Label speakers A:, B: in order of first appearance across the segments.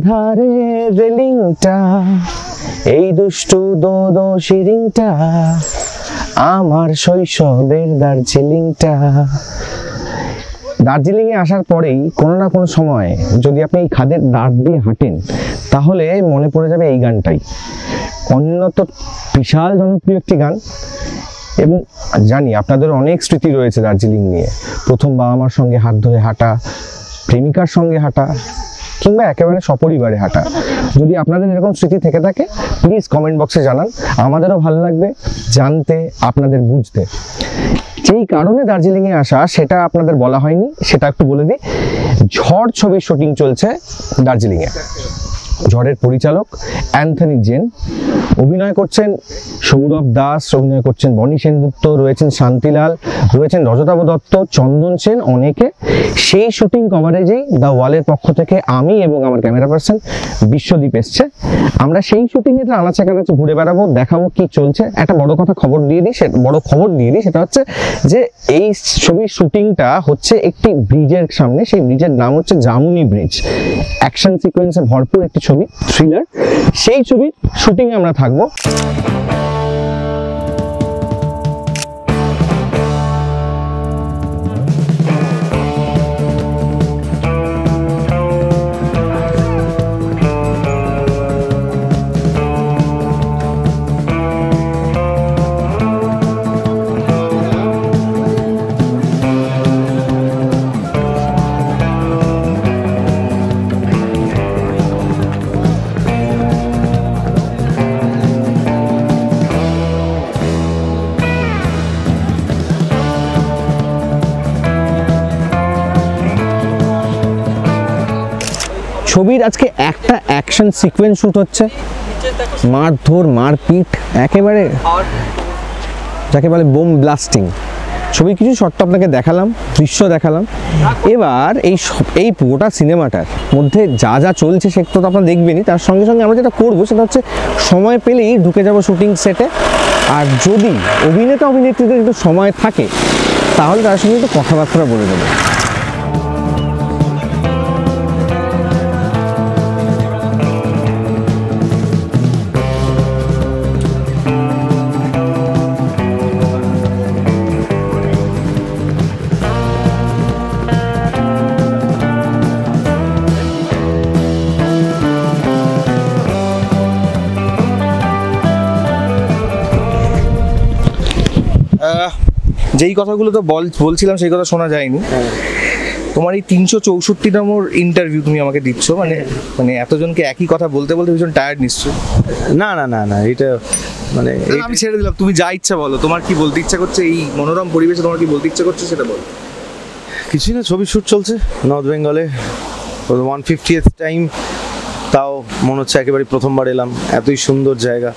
A: ধারে রেলিংটা, এই দুষ্টু দোদো শিরিংটা, আমার শৈশবের দার্জিলিংটা। দার্জিলিংয়ে আসার পরেই কোনো না কোনো সময় যদি আপনি এই খাদের দাঁড় দিয়ে হাঁটেন, তাহলে মনে পড়ে যাবে এই গানটাই। অন্যত বিশাল জনপ্রিয় একটি গান, এবং জানি আপনাদের অনেক স্মৃতি রয়েছে দার্জিলিং নিয়ে। প্রথম বাবা মার সঙ্গে হাত ধরে হাঁটা, প্রেমিকার সঙ্গে হাঁটা, কিংবা একেবারে সপরিবারে হাঁটা। যদি আপনাদের এরকম স্মৃতি থেকে থাকে, প্লিজ কমেন্ট বক্সে জানান, আমাদেরও ভালো লাগবে জানতে, আপনাদের বুঝতে। যেই কারণে দার্জিলিংয়ে আসা সেটা আপনাদের বলা হয়নি, সেটা একটু বলে দিই। ঝড় ছবির শুটিং চলছে দার্জিলিংয়ে। ঝড়ের পরিচালক অ্যান্থনি জেন, অভিনয় করছেন সৌরভ দাস, অভিনয় করছেন বনি সেনগুপ্ত, রয়েছেন শান্তিলাল, রয়েছেন রজতাভ দত্ত, চন্দন সেন, অনেকে। সেই শুটিং কভারেজেই দ্য ওয়ালের পক্ষ থেকে আমি এবং আমার ক্যামেরা পার্সন বিশ্বদীপ এসছে। আমরা সেই শুটিংয়ে আনাচে কানাচে ঘুরে বেড়াবো, দেখাবো কি চলছে। একটা বড় খবর দিয়ে দিই, সেটা হচ্ছে যে এই ছবির শুটিংটা হচ্ছে একটি ব্রিজের সামনে। সেই ব্রিজের নাম হচ্ছে জামুনি ব্রিজ। অ্যাকশন সিকোয়েন্সে ভরপুর একটি ছবি, থ্রিলার। সেই ছবির শুটিংয়ে আমরা থাকবো। ছবির আজকে একটা অ্যাকশন সিকোয়েন্স শুট হচ্ছে, মারধর, মারপিট, একেবারে যাকে বলে বোম ব্লাস্টিং। ছবি কিছু শর্ট আপনাকে দেখালাম, দৃশ্য দেখালাম। এবার এই পুরোটা সিনেমাটার মধ্যে যা যা চলছে সেটা তো আপনারা দেখবেনই, তার সঙ্গে সঙ্গে আমরা যেটা করবো সেটা হচ্ছে সময় পেলেই ঢুকে যাব শুটিং সেটে। আর যদি অভিনেতা অভিনেত্রীদের একটু সময় থাকে, তাহলে তার সঙ্গে একটু কথাবার্তা বলে দেবো। যেই কথাগুলো তো বলছিলাম সেই কথা শোনা যায়নি। তোমার এই 364 নম্বর ইন্টারভিউ তুমি আমাকে দিচ্ছ, মানে এতজনকে একই কথা বলতে বলতে ভীষণ টায়ার্ড নিশ্চয়?
B: না না না না, এটা মানে
A: আমি ছেড়ে দিলাম, তুমি যা ইচ্ছা বলো। তোমার কি বলতে ইচ্ছা করছে এই মনোরম পরিবেশে, তোমার কি বলতে ইচ্ছা করছে সেটা বলো।
B: কিছুই না, ছবির শ্যুট চলছে নর্থ বেঙ্গলে, 150th টাইম। তাও মনে হচ্ছে একেবারে প্রথমবার এলাম। এতই সুন্দর জায়গা,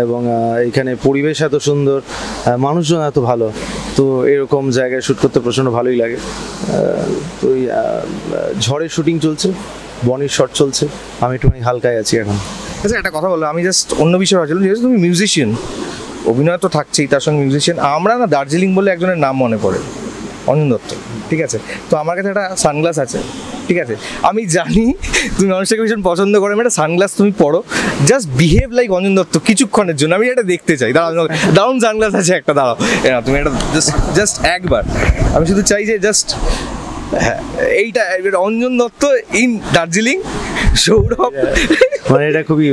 B: এবং এখানে পরিবেশ এত সুন্দর, মানুষজন এত ভালো। তো এরকম জায়গায় শ্যুট করতে প্রচণ্ড ভালোই লাগে। তো ঝড়ের শুটিং চলছে, বনির শট চলছে, আমি একটুখানি হালকায় আছি এখন।
A: আচ্ছা, একটা কথা বলো, আমি জাস্ট অন্য বিষয়ে ভাবছিলাম, যেহেতু তুমি মিউজিশিয়ান, অভিনয় তো থাকছেই, তার সঙ্গে মিউজিশিয়ান। আমরা না দার্জিলিং বলে একজনের নাম মনে পড়ে, অঞ্জন দত্ত। ঠিক আছে, তো আমার কাছে একটা সানগ্লাস আছে, ঠিক আছে? আমি জানি তুমি মানুষটাকে ভীষণ পছন্দ করো, আমি একটা সানগ্লাস তুমি পড়ো, just behave like Anjan Dutta কিছুক্ষণের জন্য। আমি এটা দেখতে চাই। দারুণ সানগ্লাস আছে একটা, দাঁড়াও, তুমি এটা জাস্ট একবার, আমি শুধু চাই যে জাস্ট হ্যাঁ এইটা অঞ্জন দত্ত ইন দার্জিলিং, সৌরভ।
B: মানে এটা খুবই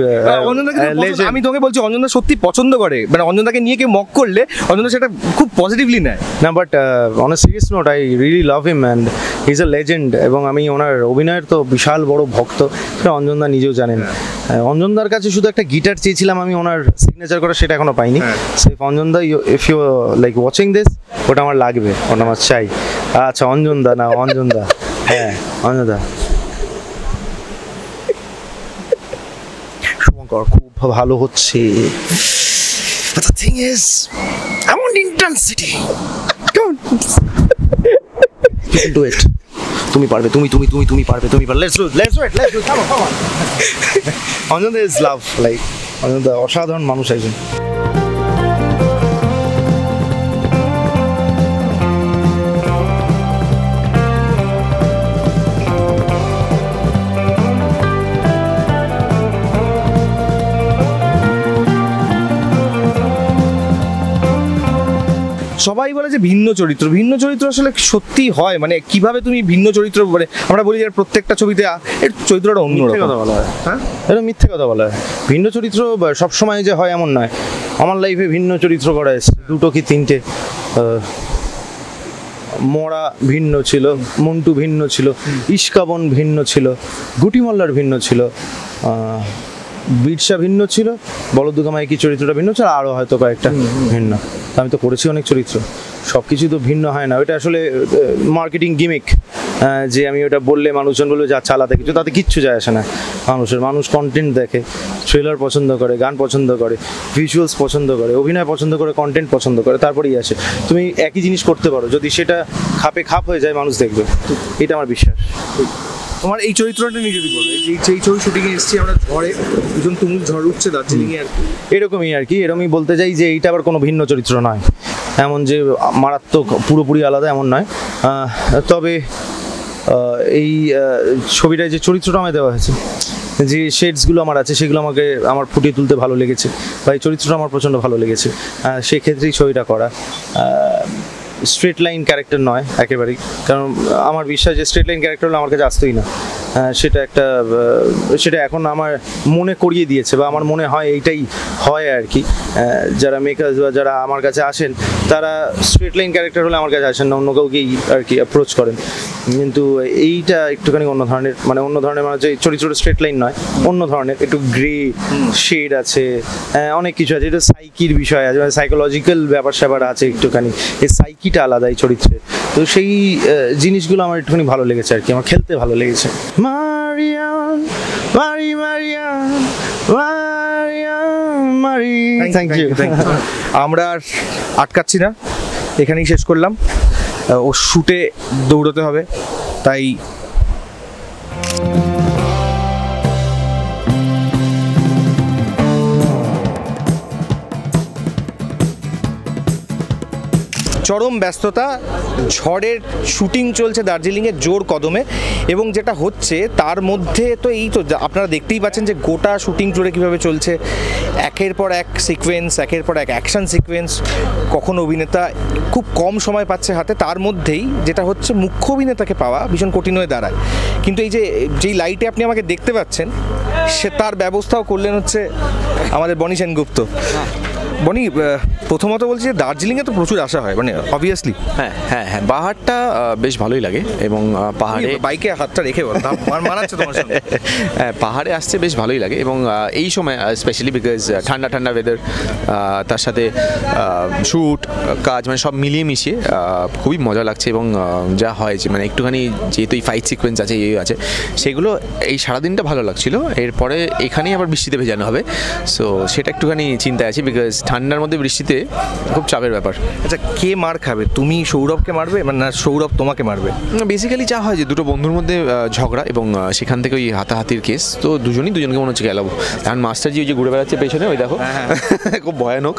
A: আমি তোকে বলছি অঞ্জনদা সত্যি পছন্দ করে, মানে অঞ্জনদাকে নিয়ে কেউ মক করলে অঞ্জনদা সেটা খুব পজিটিভলি নেয়।
B: না, but on a serious note, I really love him and he is a legend. এবং আমি ওনার অভিনয়ের তো বিশাল বড় ভক্ত, সেটা অঞ্জনদা নিজেও জানেন। অঞ্জনদার কাছে শুধু একটা গিটার চেয়েছিলাম আমি, ওনার সিগনেচার করা, সেটা এখনো পাইনি। অঞ্জনদা, if you like watching this, ওটা আমার লাগবে, ওটা আমার চাই। আচ্ছা, অঞ্জনদা না, অঞ্জনদা, হ্যাঁ অঞ্জনদা। শুভঙ্কর খুব ভালো হচ্ছে। But the thing is, I want intensity. You can do it. তুমি পারবে, তুমি পারবে, তুমি পারবে। Let's do it. Come on. Anjanda is love, like Anjanda অসাধারণ মানুষ একজন।
C: সবাই বলে যে ভিন্ন চরিত্র আসলে সত্যি হয়, মানে কিভাবে তুমি ভিন্ন চরিত্র, মানে আমরা বলি যে প্রত্যেকটা ছবিতে এর চরিত্রটা অন্য
B: মিথ্যে কথা বলা হয়,
C: হ্যাঁ
B: এটা মিথ্যে কথা বলা হয়। ভিন্ন চরিত্র সবসময় যে হয় এমন নয়। আমার লাইফে ভিন্ন চরিত্র করা এসেছে, 2 কি 3টে। মরা ভিন্ন ছিল, মন্টু ভিন্ন ছিল, ইস্কাবন ভিন্ন ছিল, গুটি মল্লার ভিন্ন ছিল, বিরসা ভিন্ন ছিল, বলদুগামাই কি চরিত্রটা ভিন্ন ছিল, আরও হয়তো কয়েকটা ভিন্ন। আমি তো করেছি অনেক চরিত্র, সব কিছু তো ভিন্ন হয় না। ওটা আসলে মার্কেটিং গিমিক, যে আমি ওটা বললে মানুষজন বলবে যা চালাতে কিছু, তাতে কিচ্ছু যায় আসে না। মানুষ কন্টেন্ট দেখে, ট্রেলার পছন্দ করে, গান পছন্দ করে, ভিজুয়ালস পছন্দ করে, অভিনয় পছন্দ করে, কন্টেন্ট পছন্দ করে, তারপরেই আসে। তুমি একই জিনিস করতে পারো, যদি সেটা খাপ হয়ে যায় মানুষ দেখবে, এটা আমার বিশ্বাস।
C: তোমার এই চরিত্রটা নিয়ে যদি বলো, এই ছবি শুটিংয়ে এসেছি আমরা, ঝড়ে দুজন তুমুল ঝড় উঠছে দার্জিলিংয়ে আর কি,
B: এরকমই আর কি। এরকমই বলতে চাই যে এইটা আবার কোনো ভিন্ন চরিত্র নয়, এমন যে মারাত্মক পুরোপুরি আলাদা এমন নয়। তবে এই ছবিটায় যে চরিত্রটা আমায় দেওয়া হয়েছে, যে শেডসগুলো আমার আছে, সেগুলো আমার ফুটিয়ে তুলতে ভালো লেগেছে, বা এই চরিত্রটা আমার প্রচণ্ড ভালো লেগেছে, সেক্ষেত্রেই ছবিটা করা। স্ট্রেট লাইন ক্যারেক্টার নয় একেবারেই, কারণ আমার বিশ্বাস যে স্ট্রেট লাইন ক্যারেক্টার হলে আমার কাছে আসতোই না। সেটা এখন আমার মনে করিয়ে দিয়েছে, বা আমার মনে হয় এইটাই হয় আর কি। যারা মেকার্স বা যারা আমার কাছে আসেন, তারা স্ট্রেট লাইন ক্যারেক্টার হলে আমার কাছে আসেন না, অন্য কাউকেই আর কি অ্যাপ্রোচ করেন। কিন্তু এইটা একটুখানি অন্য ধরনের, মানে যে চরিত্রটা স্ট্রেট লাইন নয়, অন্য ধরনের, একটু গ্রে শেড আছে, অনেক কিছু আছে, এটা সাইকির বিষয় আছে, সাইকোলজিক্যাল ব্যাপার স্যাপার আছে একটুখানি, এই সাইকিটা আলাদা এই চরিত্রে। তো সেই জিনিসগুলো আমার একটুখানি ভালো লেগেছে আর কি, আমার খেলতে ভালো লেগেছে।
C: Thank you. আমরা আর আটকাচ্ছি না, এখানেই শেষ করলাম। ও শুটে দৌড়তে হবে, তাই চরম ব্যস্ততা, ঝড়ের শুটিং চলছে দার্জিলিংয়ে জোর কদমে, এবং যেটা হচ্ছে তার মধ্যে তো এই তো আপনারা দেখতেই পাচ্ছেন যে গোটা শুটিং জুড়ে কীভাবে চলছে, একের পর এক সিকোয়েন্স, একের পর এক অ্যাকশন সিকোয়েন্স। কখন অভিনেতা খুব কম সময় পাচ্ছে হাতে, তার মধ্যেই যেটা হচ্ছে মুখ্য অভিনেতাকে পাওয়া ভীষণ কঠিন হয়ে দাঁড়ায়। কিন্তু এই যেই লাইটে আপনি আমাকে দেখতে পাচ্ছেন, সে তার ব্যবস্থাও করলেন হচ্ছে আমাদের বনি সেনগুপ্ত। বনি, প্রথমত বলছি যে দার্জিলিংয়ে তো প্রচুর আসা হয়, মানে অবভিয়াসলি।
D: হ্যাঁ, পাহাড়টা বেশ ভালোই লাগে, এবং পাহাড়ে
C: বাইকে হাতটা রেখে বল, মানাচ্ছে তোমার সঙ্গে।
D: হ্যাঁ, পাহাড়ে আসতে বেশ ভালোই লাগে, এবং এই সময় স্পেশালি বিকজ ঠান্ডা ওয়েদার, তার সাথে শ্যুট কাজ, মানে সব মিলিয়ে মিশিয়ে খুবই মজা লাগছে। এবং যা হয় যে মানে একটুখানি যেহেতু এই ফাইট সিকোয়েন্স আছে, আছে, সেগুলো এই সারাদিনটা ভালো লাগছিল। এরপরে এখানেই আবার বৃষ্টিতে ভেজানো হবে, সো সেটা একটুখানি চিন্তায় আছি, বিকজ ঠান্ডার মধ্যে বৃষ্টিতে খুব চাপের ব্যাপার।
C: আচ্ছা, কে মার খাবে? তুমি সৌরভকে মারবে, মানে না সৌরভ তোমাকে মারবে?
D: বেসিক্যালি যা হয় যে দুটো বন্ধুর মধ্যে ঝগড়া, এবং সেখান থেকে ওই হাতাহাতির কেস, তো দুজনকে মনে হচ্ছে গেলাবো। কারণ মাস্টারজি ওই যে ঘুরে বেড়াচ্ছে পেছনে, ওই দেখো, খুব ভয়ানক।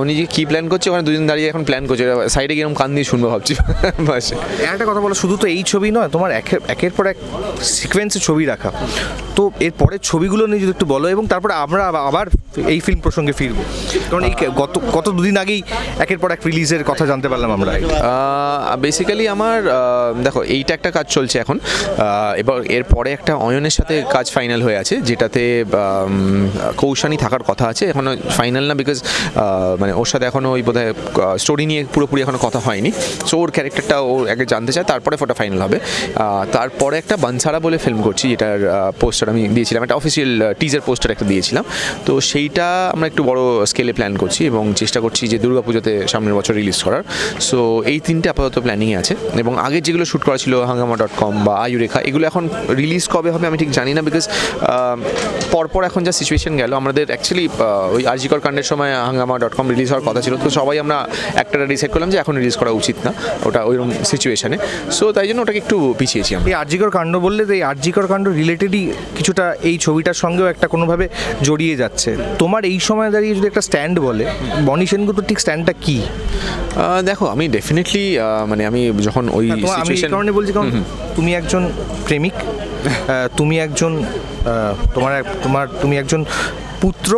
D: উনি যে কি প্ল্যান করছে, ওখানে দুজন দাঁড়িয়ে এখন প্ল্যান করছে, সাইডে গিয়ে কান দিয়ে শুনবো ভাবছি। বাস
C: একটা কথা বলো, শুধু তো এই ছবি নয়, তোমার একের পর এক সিকোয়েন্সে ছবি রাখা, তো এর পরের ছবিগুলো নিয়ে যদি একটু বলো, এবং তারপরে আমরা আবার এই ফিল্ম প্রসঙ্গে ফিরবো, কারণ এই গত দুদিন আগেই একের পর এক রিলিজের কথা জানতে পারলাম আমরা।
D: বেসিক্যালি আমার দেখো, এইটা একটা কাজ চলছে এখন, এবার এরপরে একটা অয়নের সাথে কাজ ফাইনাল হয়ে আছে, যেটাতে কৌশানী থাকার কথা আছে, এখনও ফাইনাল না, বিকজ মানে ওর সাথে এখনও ওই বোধহয় স্টোরি নিয়ে পুরোপুরি এখনও কথা হয়নি। সো ওর ক্যারেক্টারটা ও আগে জানতে চায়, তারপরে ফটো ফাইনাল হবে। তারপরে একটা বানসারা বলে ফিল্ম করছি, যেটার পোস্টার আমি দিয়েছিলাম, একটা অফিসিয়াল টিজার পোস্টার একটা দিয়েছিলাম। তো সেইটা আমরা একটু বড় স্কেলে প্ল্যান করছি, এবং চেষ্টা করছি যে দুর্গাপুজোতে সামনের বছর রিলিজ করার। সো এই তিনটে আপাতত প্ল্যানিংয়ে আছে, এবং আগে যেগুলো শ্যুট করা ছিল hangama.com বা আয়ুরেখা, এগুলো এখন রিলিজ কবে হবে আমি ঠিক জানি না, বিকজ পরপর এখন যা সিচুয়েশন গেল, আমাদের অ্যাকচুয়ালি ওই আরজিকর কাণ্ডের সময় hangama.com রিলিজ হওয়ার কথা ছিল, তো সবাই আমরা একটা ডিসাইড করলাম যে এখন রিলিজ করা উচিত না ওটা ওইরকম সিচুয়েশনে। সো তাই জন্য ওটাকে একটু পিছিয়েছি আমরা।
C: এই আরজিকর কাণ্ড বললে, এই আরজিকর কাণ্ড রিলেটেডই কিছুটা এই ছবিটার সঙ্গেও একটা কোনোভাবে জড়িয়ে যাচ্ছে। তোমার এই সময় দাঁড়িয়ে যদি একটা স্ট্যান্ড বলে, বনি সেনগুপ্ত ঠিক স্ট্যান্ডটা কি?
D: দেখো, আমি ডেফিনেটলি মানে আমি যখন ওই
C: সিচুয়েশন কারণে বলছি, কারণ তুমি একজন প্রেমিক, তুমি একজন তুমি একজন পুত্র,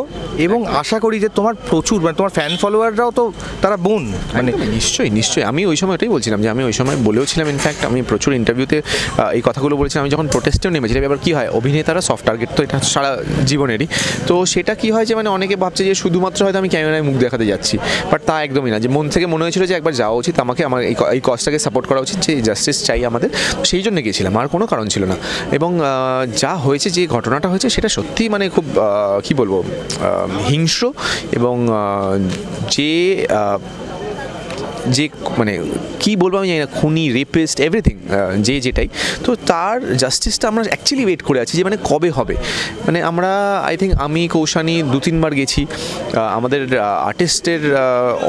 C: এবং আশা করি যে তোমার প্রচুর মানে তোমার ফ্যান ফলোয়াররাও তো তারা বোন মানে
D: নিশ্চয়ই নিশ্চয়ই, আমি ওই সময় ওটাই বলছিলাম যে আমি ওই সময় বলেওছিলাম, ইনফ্যাক্ট আমি প্রচুর ইন্টারভিউতে এই কথাগুলো বলেছিলাম। আমি যখন প্রোটেস্টেও নেমেছিলাম, এবার কী হয়, অভিনেতারা সফট টার্গেট তো এটা সারা জীবনেরই, তো সেটা কী হয় যে মানে অনেকে ভাবছে যে শুধুমাত্র হয়তো আমি ক্যামেরায় মুখ দেখাতে যাচ্ছি, বাট তা একদমই না, যে মন থেকে মনে হয়েছিল যে একবার যাওয়া উচিত, আমাকে আমার এই কজটাকে সাপোর্ট করা উচিত, যে জাস্টিস চাই আমাদের, সেই জন্য গিয়েছিলাম, আর কোনো কারণ ছিল না। এবং যা হয়েছে, যে ঘটনাটা হয়েছে, সেটা সত্যি মানে খুব কী বলবো, হিংস্র, এবং যে মানে কী বলবো আমি জানি না, খুনি, রেপিস্ট, এভরিথিং, যেটাই, তো তার জাস্টিসটা আমরা অ্যাকচুয়ালি ওয়েট করে আছি যে মানে কবে হবে। মানে আমরা আই থিঙ্ক আমি, কৌশানী 2-3 বার গেছি, আমাদের আর্টিস্টের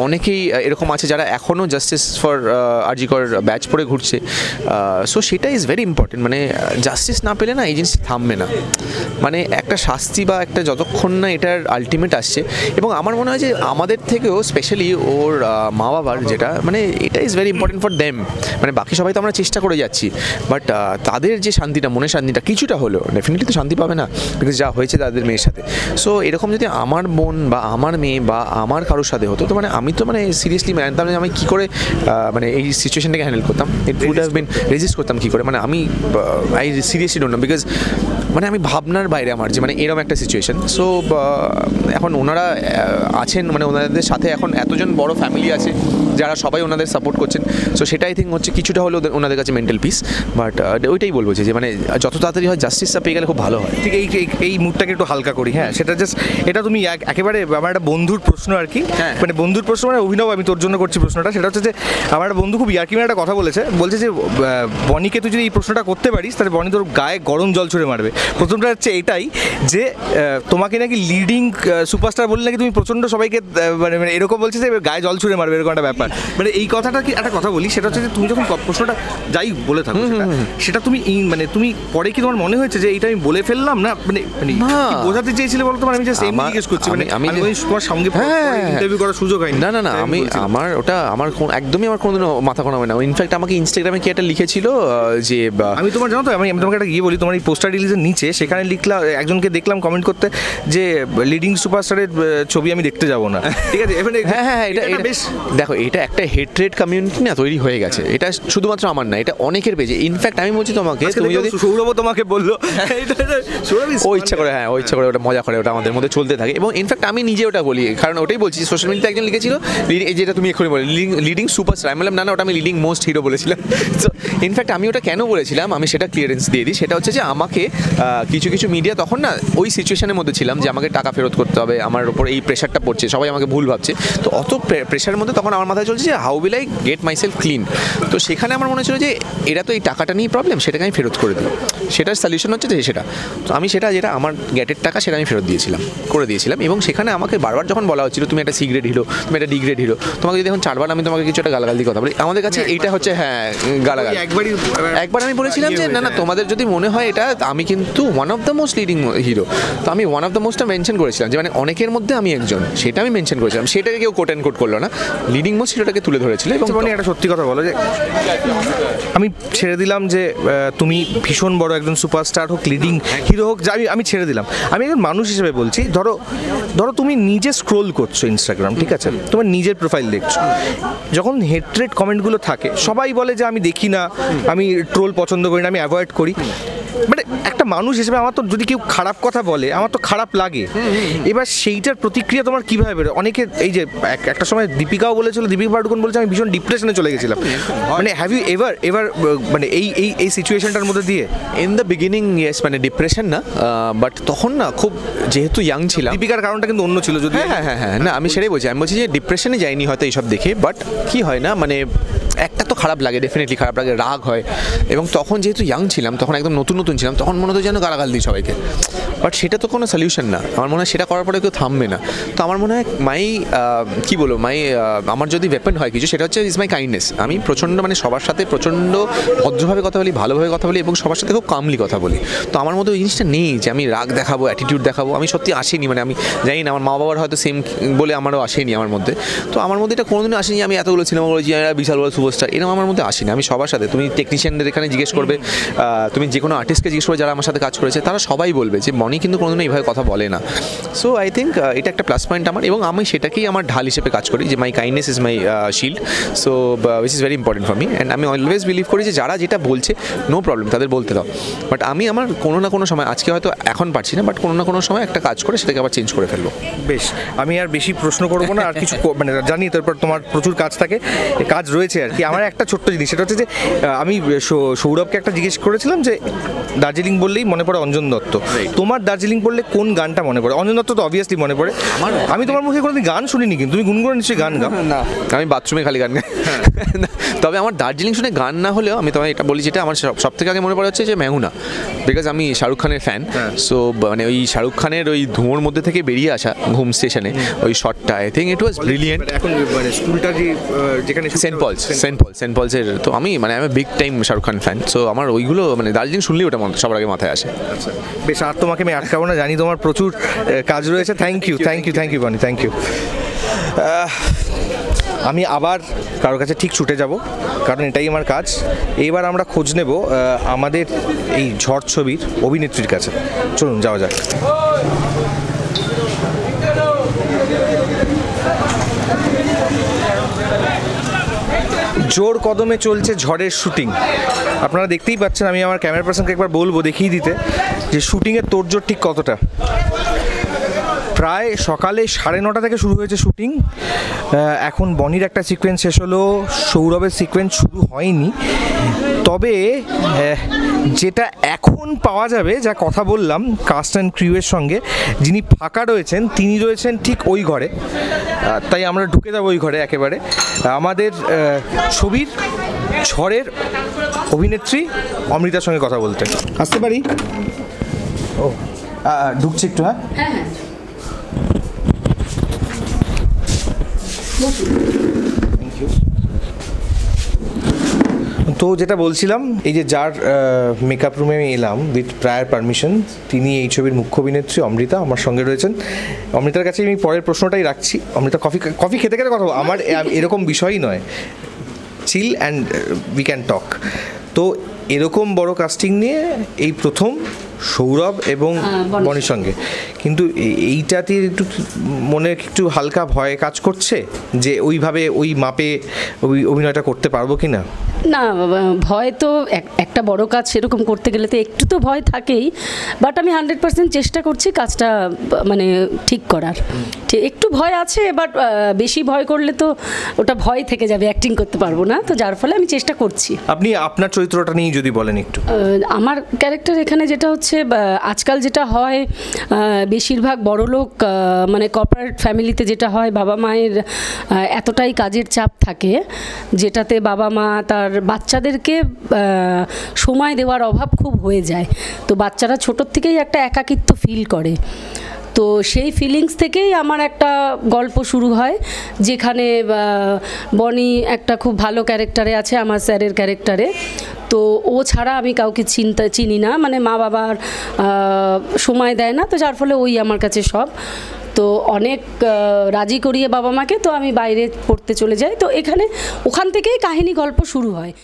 D: অনেকেই এরকম আছে যারা এখনও জাস্টিস ফর আরজি কর ব্যাচ পরে ঘুরছে। সো সেটা ইজ ভেরি ইম্পর্টেন্ট, মানে জাস্টিস না পেলে না এই জিনিসটা থামবে না, মানে একটা শাস্তি বা একটা যতক্ষণ না এটার আলটিমেট আসছে। এবং আমার মনে হয় যে আমাদের থেকেও স্পেশালি ওর মা বাবার যেটা, মানে এটা is very important for them, মানে বাকি সবাই তো আমরা চেষ্টা করে যাচ্ছি, বাট তাদের যে শান্তিটা, মনের শান্তিটা কিছুটা হলেও, ডেফিনেটলি তো শান্তি পাবে না, বিকজ যা হয়েছে তাদের মেয়ের সাথে। সো এরকম যদি আমার বোন বা আমার মেয়ে বা আমার কারোর সাথে হতো, তো মানে আমি তো মানে সিরিয়াসলি জানতাম যে আমি কী করে মানে এই সিচুয়েশনটাকে হ্যান্ডেল করতাম, it would have been resist করতাম কী করে, মানে আমি I seriously don't know, because মানে আমি ভাবনার বাইরে আমার যে মানে এরকম একটা সিচুয়েশন। সো এখন ওনারা আছেন, মানে ওনাদের সাথে এখন এতজন বড় ফ্যামিলি আছে যারা সবাই ওনাদের সাপোর্ট করছেন, সো সেটা আই থিঙ্ক হচ্ছে কিছুটা হলেও ওনাদের কাছে মেন্টাল পিস। বাট ওইটাই বলবো যে মানে যত তাড়াতাড়ি হয় জাস্টিসটা পেয়ে গেলে খুব ভালো হয়।
C: ঠিক এই মুডটাকে একটু হালকা করি, হ্যাঁ, সেটা জাস্ট এটা তুমি একেবারে আমার একটা বন্ধুর প্রশ্ন আর কি, মানে বন্ধুর প্রশ্ন, মানে অভিনব, আমি তোর জন্য করছি প্রশ্নটা, সেটা হচ্ছে যে আমার একটা বন্ধু খুব ইয়ার্কি একটা কথা বলছে যে বনিকে তুই যদি এই প্রশ্নটা করতে পারিস তাহলে বনি তোর গায়ে গরম জল ছুড়ে মারবে। প্রথমটা হচ্ছে এটাই যে তোমাকে নাকি লিডিং সুপারস্টার বললে নাকি তুমি প্রচণ্ড সবাইকে মানে এরকম বলছে যে গায়ে জল ছুড়ে মারবে, এরকম একটা ব্যাপার। মানে এই কথাটা কি একটা কথা বলি, সেটা হচ্ছে যে তুমি যখন প্রশ্নটা যাই বলে থাকো সেটা তুমি মানে তুমি পরে কি তোমার মনে হয়েছে যে এইটা আমি বলে ফেললাম না, মানে বোঝাতে চেয়েছিলে বলতো, মানে আমি জাস্ট এমনি জিজ্ঞেস করছি, মানে আমি তোমার সঙ্গে ইন্টারভিউ করার সুযোগ হয়নি।
D: না আমি আমার ওটা আমার একদমই আমার কোনোদিনও মাথা কোনো হয় না। ইনফ্যাক্ট আমাকে ইনস্টাগ্রামে কি একটা লিখেছিল যে আমি
C: তোমার জানো তো, আমি তোমাকে একটা গিয়ে বলি, তোমার এই পোস্টার রিলিজের নিচে সেখানে লিখলাম, একজনকে দেখলাম কমেন্ট করতে যে লিডিং সুপারস্টারের ছবি আমি দেখতে যাব না, ঠিক আছে।
D: হ্যাঁ এটা বেশ, দেখো এটা একটা হেট্রেড কমিউনিটি না তৈরি হয়ে গেছে, এটা শুধুমাত্র আমার না, এটা অনেকের পেজে। ইনফ্যাক্ট আমি বলছি তোমাকে, তুমি যদি
C: সৌরভ তোমাকে বললো
D: ও ইচ্ছা করে, হ্যাঁ ও ইচ্ছা করে, ওটা মজা করে, ওটা আমাদের মধ্যে চলতে থাকে। এবং ইনফ্যাক্ট আমি নিজে ওটা বলি, কারণ ওটাই বলছি, সোশ্যাল মিডিয়াতে একজন লিখেছিল যেটা তুমি এক্ষুনি বলে লিডিং সুপারস্টার, আমি বললাম না ওটা আমি লিডিং মোস্ট হিরো বলেছিলাম। তো ইনফ্যাক্ট আমি ওটা কেন বলেছিলাম, আমি সেটা ক্লিয়ারেন্স দিয়ে দিই। সেটা হচ্ছে যে আমাকে কিছু মিডিয়া তখন না ওই সিচুয়েশনের মধ্যে ছিলাম যে আমাকে টাকা ফেরত করতে হবে, আমার ওপর এই প্রেশারটা পড়ছে, সবাই আমাকে ভুল ভাবছে, তো অত প্রেশারের মধ্যে তখন আমার মাথায় চলছে যে how will I get my self clean. তো সেখানে আমার মনে হচ্ছিল যে এরা তো এই টাকাটা নিয়েই প্রবলেম, সেটাকে আমি ফেরত করে দিই, সেটার সলিউশন হচ্ছে যে সেটা। তো আমি সেটা যেটা আমার গ্যাটের টাকা সেটা আমি ফেরত করে দিয়েছিলাম। এবং সেখানে আমাকে বারবার যখন বলা হচ্ছিল তুমি একটা সিগ্রেড হিরো, তুমি একটা ডিগ্রেড হিরো, তোমাকে যদি এখন 4বার আমি তোমাকে কিছু একটা গালাগাল দিয়ে কথা বলি, আমাদের কাছে এইটা হচ্ছে হ্যাঁ গালাগাল। একবার আমি বলেছিলাম যে না তোমাদের যদি মনে হয় এটা, আমি কিন্তু one of the most leading hero, তো আমি ওয়ান অফ দ্য মোস্টটা মেনশন করেছিলাম, যে মানে অনেকের মধ্যে আমি একজন, সেটা আমি মেনশন করেছিলাম, সেটাকে কেউ কোট অ্যান্ড কোট করলো না, লিডিং মোস্ট হিরোটাকে তুলে ধরেছিল। এবং
C: একটা সত্যি কথা বলো যে আমি ছেড়ে দিলাম যে তুমি ভীষণ বড় একজন সুপারস্টার হোক, লিডিং হিরো হোক, যা আমি ছেড়ে দিলাম, আমি একজন মানুষ হিসেবে বলছি, ধরো তুমি নিজে স্ক্রোল করছো ইনস্টাগ্রাম, ঠিক আছে, তোমার নিজের প্রোফাইল দেখছো, যখন হেট্রেড কমেন্টগুলো থাকে, সবাই বলে যে আমি দেখি না, আমি ট্রোল পছন্দ করি না, আমি অ্যাভয়েড করি, মানে একটা মানুষ হিসেবে আমার তো যদি কেউ খারাপ কথা বলে আমার তো খারাপ লাগে। এবার সেইটার প্রতিক্রিয়া তোমার কীভাবে বেরো? অনেকে এই যে একটা সময় দীপিকাও বলেছিল, দীপিকা পাডুকোন বলেছে আমি ভীষণ ডিপ্রেশনে চলে গেছিলাম, মানে হ্যাভ ইউ এভার মানে এই সিচুয়েশনটার মধ্যে দিয়ে?
D: ইন দ্য বিগিনিং ইয়েস, মানে ডিপ্রেশন না, বাট তখন না খুব যেহেতু ইয়াং ছিলাম,
C: দীপিকার কারণটা কিন্তু অন্য ছিল যদি।
D: হ্যাঁ না আমি সেটাই বলছি, আমি বলছি যে ডিপ্রেশনে যাইনি হয়তো এইসব দেখে, বাট কি হয় না মানে একটা তো খারাপ লাগে, ডেফিনেটলি খারাপ লাগে, রাগ হয়। এবং তখন যেহেতু ইয়াং ছিলাম, তখন একদম নতুন ছিলাম, তখন মনে হতো যেন গালাগাল দিই সবাইকে, বাট সেটা তো কোনো সলিউশন না। আমার মনে হয় সেটা করার পরে কেউ থামবে না। তো আমার মনে হয় আমার যদি ওয়েপন হয় কিছু, সেটা হচ্ছে ইজ মাই কাইন্ডনেস। আমি প্রচণ্ড মানে সবার সাথে প্রচণ্ড ভদ্রভাবে কথা বলি, ভালোভাবে কথা বলি, এবং সবার সাথে খুব কামলি কথা বলি। তো আমার মধ্যে ওই জিনিসটা নেই যে আমি রাগ দেখাবো, অ্যাটিটিউড দেখাবো, আমি সত্যি আসেনি, মানে আমি জানি না আমার মা বাবার হয়তো সেম বলে আমারও আসেনি আমার মধ্যে। তো আমার মধ্যে এটা কোনোদিনও আসেনি আমি এতগুলো সিনেমা করেছি, বিশাল বড় সুপারস্টার, এরকম আমার মধ্যে আসেনি। আমি সবার সাথে, তুমি টেকনিশিয়ানদের এখানে জিজ্ঞেস করবে, তুমি যে কোনো আর্টিস্টকে জিজ্ঞেস করবে যারা আমার সাথে কাজ করেছে, তারা সবাই বলবে যে বনি কিন্তু কোনোদিনও এইভাবে কথা বলে না। সো আই থিঙ্ক এটা একটা প্লাস পয়েন্ট আমার, এবং আমি সেটাকেই আমার ঢাল হিসেবে কাজ করি, যে my kindness is my shield. So which is very important for me, and আমি অলওয়েজ বিলিভ করি যে যারা যেটা বলছে নো প্রবলেম, তাদের বলতে দাও। বাট আমি আমার কোনো না কোনো সময়, আজকে হয়তো এখন পারছি না, বাট কোনো না কোনো সময় একটা কাজ করে সেটাকে আবার চেঞ্জ করে ফেলবো।
C: বেশ, আমি আর বেশি প্রশ্ন করবো না, আর কিছু মানে জানি তারপর তোমার প্রচুর কাজ থাকে, কাজ রয়েছে আর কি। আমার একটা ছোট্ট জিনিস, সেটা হচ্ছে যে আমি সৌরভকে একটা জিজ্ঞেস করেছিলাম যে দার্জিলিং বললেই মনে পড়ে অঞ্জন দত্ত, তোমার দার্জিলিং বললে কোন গানটা মনে পড়ে? অঞ্জন দত্ত তো অবভিয়াসলি মনে পড়ে, আমি তোমার মুখে কোনোদিন গান শুনিনি, কিন্তু তুমি গুনগুনে নিশ্চয়ই গান গাও।
D: না, আমি বাথরুমে খালি গান গাই। তবে আমার দার্জিলিং শুনে গান না হলেও আমি তোমায় এটা বলি, যেটা আমার সব থেকে আগে মনে পড়ে হচ্ছে যে মেহুনা, বিকজ আমি শাহরুখ খানের ফ্যান। সো মানে ওই শাহরুখ খানের ওই ধোঁয়ার মধ্যে থেকে বেরিয়ে আসা ঘুম স্টেশনে ওই শটটা, I think it was brilliant.
C: এখন মানে স্কুলটা যেখানে
D: সেন্ট পলসের, তো আমি মানে আমি big time Shahrukh Khan fan. So আমার ওইগুলো মানে দার্জিলিং শুনলেই ওটা সবার আগে মাথায় আসে।
C: আচ্ছা বেশ, আর তোমাকে আমি আটকাবো না, জানি তোমার প্রচুর কাজ রয়েছে। থ্যাংক ইউ বনি, থ্যাংক ইউ। আমি আবার কারোর কাছে ঠিক ছুটে যাব, কারণ এটাই আমার কাজ। এবার আমরা খোঁজ নেব আমাদের এই ঝড় ছবির অভিনেত্রীর কাছে। চলুন যাওয়া যাক। জোর কদমে চলছে ঝড়ের শুটিং, আপনারা দেখতেই পাচ্ছেন। আমি আমার ক্যামেরা পার্সনকে একবার বলবো দেখিয়ে দিতে যে শুটিংয়ের তোড়জোড় ঠিক কতটা। প্রায় সকালে 9:30 থেকে শুরু হয়েছে শুটিং। এখন বনির একটা সিকোয়েন্স শেষ হলো, সৌরভের সিকোয়েন্স শুরু হয়নি। তবে যেটা এখন পাওয়া যাবে, যা কথা বললাম কাস্ট অ্যান্ড ক্রিউয়ের সঙ্গে, যিনি ফাঁকা রয়েছেন তিনি রয়েছেন ঠিক ওই ঘরে, তাই আমরা ঢুকে যাবো ওই ঘরে একেবারে। আমাদের ছবির ঝড়ের অভিনেত্রী অমৃতার সঙ্গে কথা বলতে আসতে পারি? ও ঢুকছে একটু। হ্যাঁ, তো যেটা বলছিলাম, এই যে যার মেকআপ রুমে আমি এলাম উইথ প্রায়ার পারমিশন, তিনি এই ছবির মুখ্য অভিনেত্রী অমৃতা আমার সঙ্গে রয়েছেন। অমৃতার কাছে আমি পরের প্রশ্নটাই রাখছি। অমৃতা, কফি খেতে খেতে কথা আমার এরকম বিষয়ই নয়, chill and we can talk. তো এরকম বড় কাস্টিং নিয়ে এই প্রথম সৌরভ এবং বনির সঙ্গে, কিন্তু এইটাতে একটু মনে একটু হালকা ভয় কাজ করছে যে ওইভাবে ওই মাপে ওই অভিনয়টা করতে পারবো কি না?
E: না, ভয় তো একটা বড় কাজ সেরকম করতে গেলে তো একটু তো ভয় থাকেই, বাট আমি 100% চেষ্টা করছি কাজটা মানে ঠিক করার। একটু ভয় আছে, বাট বেশি ভয় করলে তো ওটা ভয় থেকে যাবে, অ্যাক্টিং করতে পারবো না, তো যার ফলে আমি চেষ্টা করছি।
C: আপনি আপনার চরিত্রটা নিয়ে যদি বলেন একটু।
E: আমার ক্যারেক্টার এখানে যেটা হচ্ছে, আজকাল যেটা হয় বেশিরভাগ বড়লোক মানে কর্পোরেট ফ্যামিলিতে যেটা হয়, বাবা মায়ের এতটাই কাজের চাপ থাকে যেটাতে বাবা মা তার বাচ্চাদেরকে সময় দেওয়ার অভাব খুব হয়ে যায়। তো বাচ্চারা ছোটোর থেকেই একটা একাকিত্ব ফিল করে। তো সেই ফিলিংস থেকেই আমার একটা গল্প শুরু হয়, যেখানে বনি একটা খুব ভালো ক্যারেক্টারে আছে, আমার স্যারের ক্যারেক্টারে। তো ও ছাড়া আমি কাউকে চিনি না, মানে মা বাবার সময় দেয় না, তো যার ফলে ওই আমার কাছে সব। তো অনেক রাজি করিয়ে বাবা মাকে তো আমি বাইরে পড়তে চলে যাই। তো এখানে ওখান থেকেই কাহিনী গল্প শুরু হয়।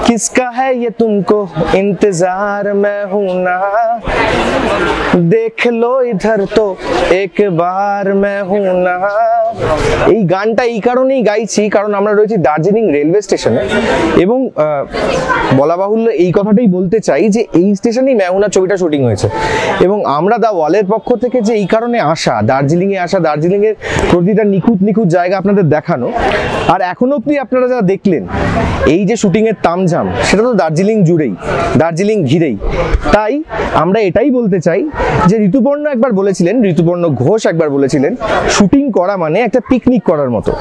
A: किसका है ये तुमको इंतजार मैं हूं ना, देख लो इधर तो एक बार मैं हूं ना। এই গানটা এই কারণেই গাইছি কারণ আমরা রয়েছি দার্জিলিং রেলওয়ে স্টেশনে, এবং বলা বাহুল্য এই কথাটাই বলতে চাই যে এই স্টেশনেই মেহুনা ছবিটা শুটিং হয়েছে। এবং আমরা দা ওয়ালের পক্ষ থেকে যে এই কারণে আসা, দার্জিলিংয়ে আসা, দার্জিলিংয়ের প্রতিটা নিখুঁত জায়গা আপনাদের দেখানো, আর এখনো অব্দি আপনারা যারা দেখলেন এই যে শুটিংয়ের তামঝাম, সেটা তো দার্জিলিং জুড়েই, দার্জিলিং ঘিরেই। তাই আমরা এটাই বলতে
C: চাই যে ঋতুপর্ণ একবার বলেছিলেন, ঋতুপর্ণ ঘোষ একবার বলেছিলেন, শুটিং করা মানে একটা পিকনিক করার মতো।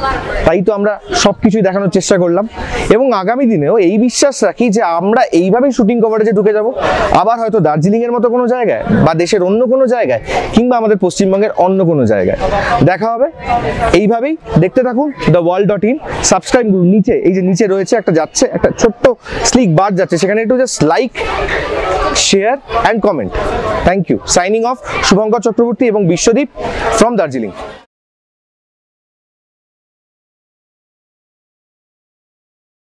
C: তাই তো আমরা সব কিছুই দেখানোর চেষ্টা করলাম এবং আগামী দিনেও এই বিশ্বাস রাখি যে আমরা এইভাবেই শুটিং কভারেজে ঢুকে যাব, আবার হয়তো দার্জিলিংয়ের মতো কোনো জায়গায় বা দেশের অন্য কোনো জায়গায় কিংবা আমাদের পশ্চিমবঙ্গের অন্য কোনো জায়গায়। দেখা হবে এইভাবেই, দেখতে থাকুন theworld.in। সাবস্ক্রাইব করুন, নিচে এই যে নিচে রয়েছে একটা যাচ্ছে, একটা ছোট্ট স্লিক বার যাচ্ছে, সেখানে একটু just like, share and comment. Thank you. Signing off, Shubhankar Chakraborty এবং বিশ্বদীপ ফ্রম দার্জিলিং।